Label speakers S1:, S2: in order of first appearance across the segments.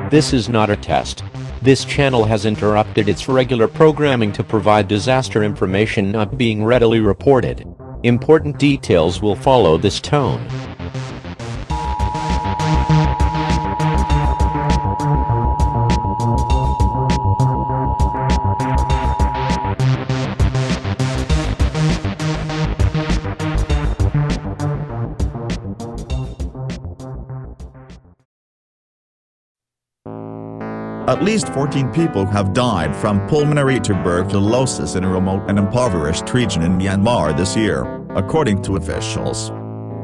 S1: This is not a test. This channel has interrupted its regular programming to provide disaster information not being readily reported. Important details will follow this tone.
S2: At least 14 people have died from pulmonary tuberculosis in a remote and impoverished region in Myanmar this year, according to officials.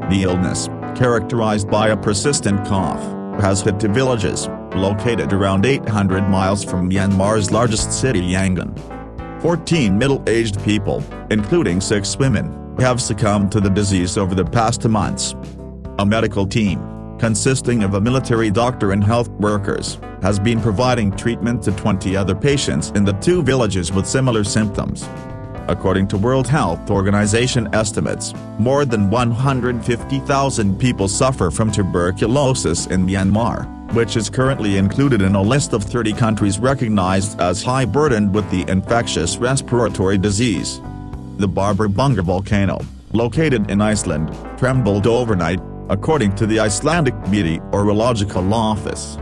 S2: The illness, characterized by a persistent cough, has hit two villages, located around 800 miles from Myanmar's largest city Yangon. 14 middle-aged people, including 6 women, have succumbed to the disease over the past months. A medical team, consisting of a military doctor and health workers, has been providing treatment to 20 other patients in the 2 villages with similar symptoms. According to World Health Organization estimates, more than 150,000 people suffer from tuberculosis in Myanmar, which is currently included in a list of 30 countries recognized as high burdened with the infectious respiratory disease. The Bunga volcano, located in Iceland, trembled overnight, according to the Icelandic Meteorological Office.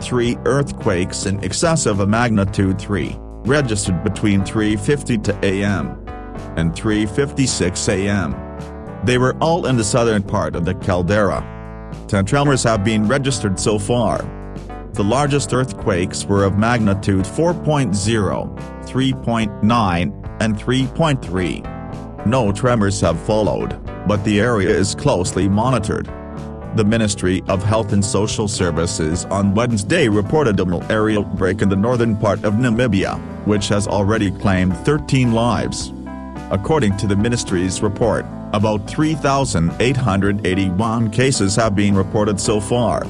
S2: 3 earthquakes in excess of a magnitude 3, registered between 3:50 a.m. and 3:56 a.m. They were all in the southern part of the caldera. 10 tremors have been registered so far. The largest earthquakes were of magnitude 4.0, 3.9, and 3.3. No tremors have followed, but the area is closely monitored. The Ministry of Health and Social Services on Wednesday reported a malaria outbreak in the northern part of Namibia, which has already claimed 13 lives. According to the ministry's report, about 3,881 cases have been reported so far.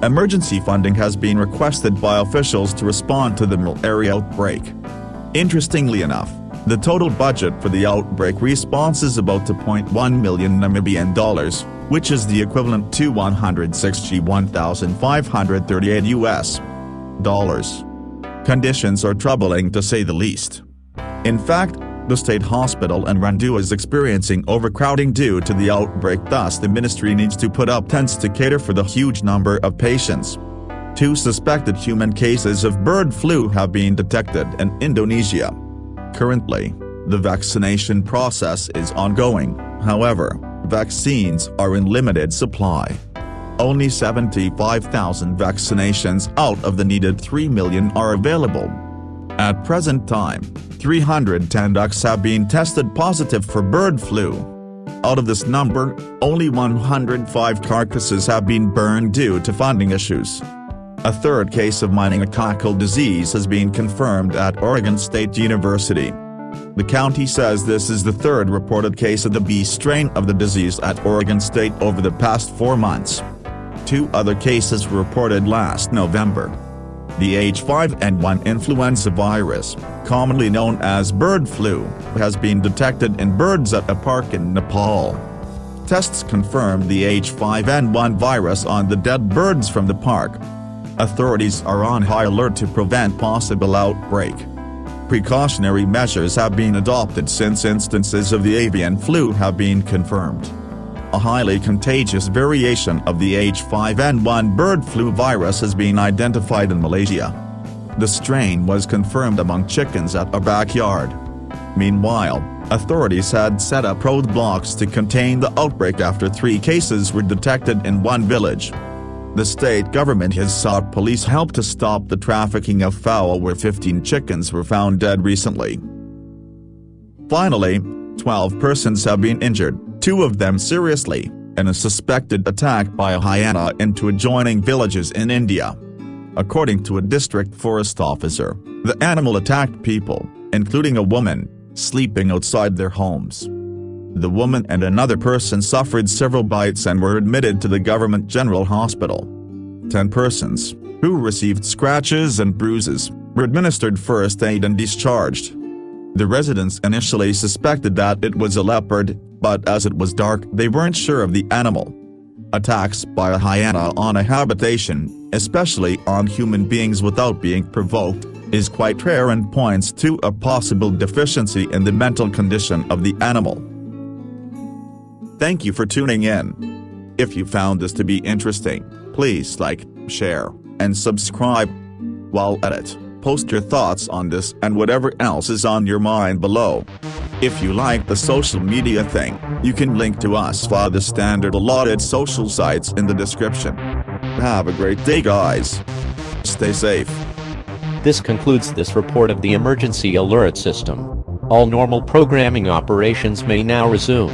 S2: Emergency funding has been requested by officials to respond to the malaria outbreak. Interestingly enough, the total budget for the outbreak response is about $2.1 million Namibian dollars, which is the equivalent to $161,538 US dollars. Conditions are troubling to say the least. In fact, the state hospital in Randu is experiencing overcrowding due to the outbreak, thus the ministry needs to put up tents to cater for the huge number of patients. 2 suspected human cases of bird flu have been detected in Indonesia. Currently, the vaccination process is ongoing, however, vaccines are in limited supply. Only 75,000 vaccinations out of the needed 3 million are available. At present time, 310 ducks have been tested positive for bird flu. Out of this number, only 105 carcasses have been burned due to funding issues. A 3rd case of meningococcal disease has been confirmed at Oregon State University. The county says this is the 3rd reported case of the B strain of the disease at Oregon State over the past 4 months. 2 other cases were reported last November. The H5N1 influenza virus, commonly known as bird flu, has been detected in birds at a park in Nepal. Tests confirmed the H5N1 virus on the dead birds from the park. Authorities are on high alert to prevent possible outbreak. Precautionary measures have been adopted since instances of the avian flu have been confirmed. A highly contagious variation of the H5N1 bird flu virus has been identified in Malaysia. The strain was confirmed among chickens at a backyard. Meanwhile, authorities had set up roadblocks to contain the outbreak after 3 cases were detected in one village. The state government has sought police help to stop the trafficking of fowl, where 15 chickens were found dead recently. Finally, 12 persons have been injured, 2 of them seriously, in a suspected attack by a hyena into adjoining villages in India. According to a district forest officer, the animal attacked people, including a woman, sleeping outside their homes. The woman and another person suffered several bites and were admitted to the government general hospital. 10 persons, who received scratches and bruises, were administered first aid and discharged. The residents initially suspected that it was a leopard, but as it was dark they weren't sure of the animal. Attacks by a hyena on a habitation, especially on human beings without being provoked, is quite rare and points to a possible deficiency in the mental condition of the animal. Thank you for tuning in. If you found this to be interesting, please like, share, and subscribe. While at it, post your thoughts on this and whatever else is on your mind below. If you like the social media thing, you can link to us via the standard allotted social sites in the description. Have a great day, guys. Stay safe.
S1: This concludes this report of the emergency alert system. All normal programming operations may now resume.